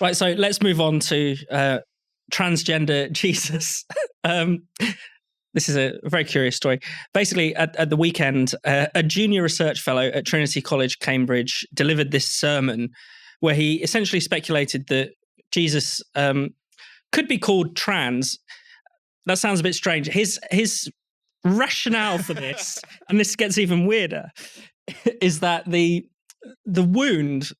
Right, so let's move on to transgender Jesus. This is a very curious story. Basically, at the weekend, a junior research fellow at Trinity College, Cambridge, delivered this sermon where he essentially speculated that Jesus could be called trans. That sounds a bit strange. His rationale for this, and this gets even weirder, is that the wound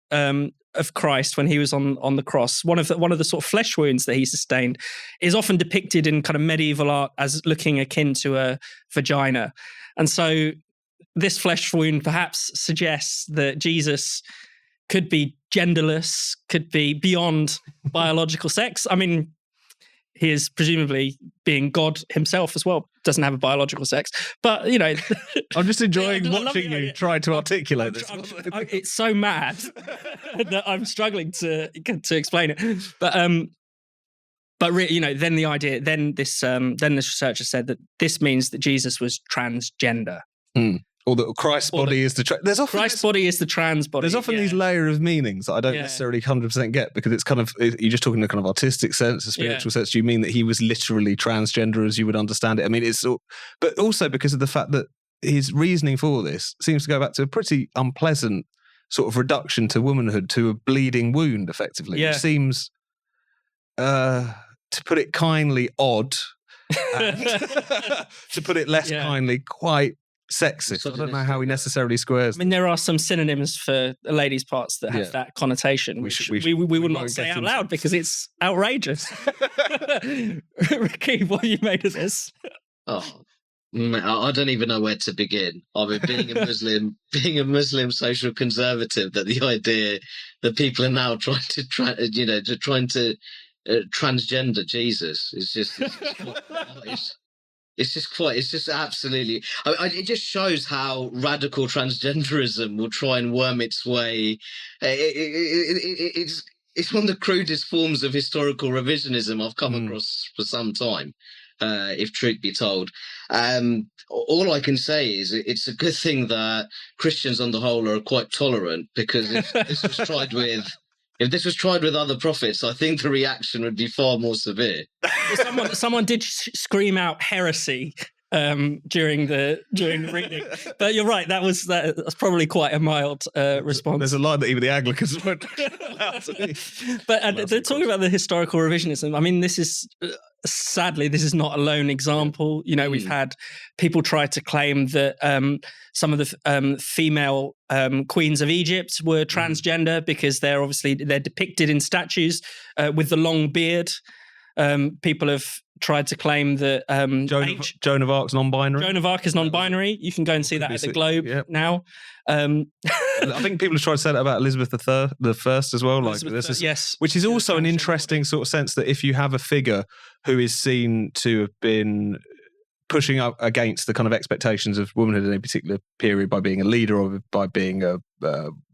of Christ when he was on the cross, one of the sort of flesh wounds that he sustained, is often depicted in kind of medieval art as looking akin to a vagina. And so this flesh wound perhaps suggests that Jesus could be genderless, could be beyond biological sex. I mean, he is presumably, being God himself as well, doesn't have a biological sex. But, you know... I'm just enjoying watching you try to articulate this. It's so mad that I'm struggling to explain it. But really, you know, then the idea... Then this researcher said that this means that Jesus was transgender. Or that Christ's body is the Christ's body is the trans body. There's often these layer of meanings that I don't necessarily 100% get, because it's kind of, you're just talking in a kind of artistic sense, a spiritual sense. Do you mean that he was literally transgender as you would understand it? I mean, but also because of the fact that his reasoning for this seems to go back to a pretty unpleasant sort of reduction to womanhood, to a bleeding wound, effectively, which seems, to put it kindly, odd, and to put it less kindly, quite sexist. I don't know how he necessarily squares. I mean, there are some synonyms for the ladies' parts that have that connotation, which we would not say out loud because it's outrageous. Rakib, what have you made of this? Oh, I don't even know where to begin. I mean, being a Muslim social conservative, that the idea that people are now trying to transgender Jesus is just. It's just absolutely. It just shows how radical transgenderism will try and worm its way. It's one of the crudest forms of historical revisionism I've come across for some time, if truth be told. All I can say is it's a good thing that Christians on the whole are quite tolerant, because if this was tried with... If this was tried with other prophets, I think the reaction would be far more severe. Well, someone did scream out heresy during the reading, but you're right. That's probably quite a mild response. There's a line that even the Anglicans weren't allowed to. But they're talking about the historical revisionism. I mean, this is sadly not a lone example. You know, we've had people try to claim that some of the female queens of Egypt were transgender because they're depicted in statues with the long beard. People have tried to claim that Joan of Arc's non-binary. Joan of Arc is non-binary. You can go and see that at the Globe now. I think people have tried to say that about Elizabeth the First as well. Yes, which is also an interesting sort of sense that if you have a figure who is seen to have been pushing up against the kind of expectations of womanhood in a particular period by being a leader or by being a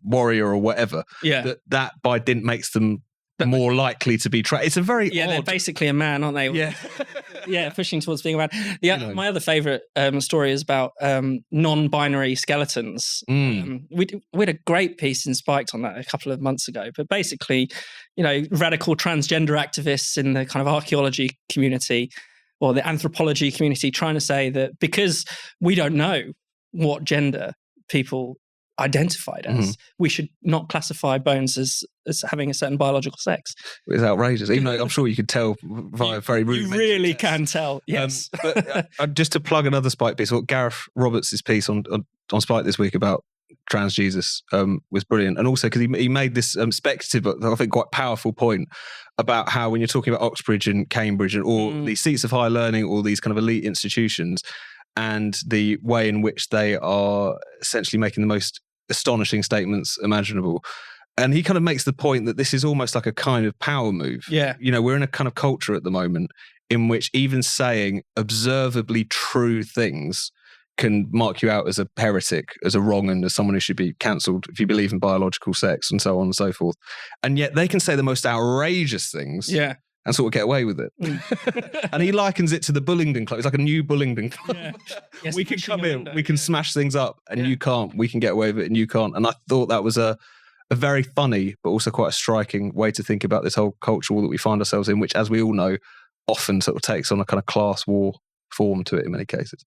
warrior or whatever, that by dint makes them more likely to be it's a very odd... they're basically a man, aren't they? Yeah, pushing towards being a man. My other favourite story is about non-binary skeletons. We had a great piece in Spiked on that a couple of months ago, but basically, you know, radical transgender activists in the kind of archaeology community or the anthropology community trying to say that because we don't know what gender people identified as, we should not classify bones as having a certain biological sex. It's outrageous, even though I'm sure you could tell via very rudimentary You really can tell, yes. But just to plug another Spike piece, Gareth Roberts' piece on Spike this week about trans Jesus was brilliant. And also because he made this speculative, but I think quite powerful point about how when you're talking about Oxbridge and Cambridge and all these seats of higher learning, all these kind of elite institutions, and the way in which they are essentially making the most astonishing statements imaginable. And he kind of makes the point that this is almost like a kind of power move. Yeah. You know, we're in a kind of culture at the moment in which even saying observably true things can mark you out as a heretic, as a wrong, and as someone who should be cancelled if you believe in biological sex and so on and so forth. And yet they can say the most outrageous things. Yeah. And sort of get away with it. And he likens it to the Bullingdon Club. It's like a new Bullingdon Club. Yeah. Yes, we can come in, we can smash things up, and you can't. We can get away with it, and you can't. And I thought that was a a very funny, but also quite a striking way to think about this whole culture war that we find ourselves in, which, as we all know, often sort of takes on a kind of class war form to it in many cases.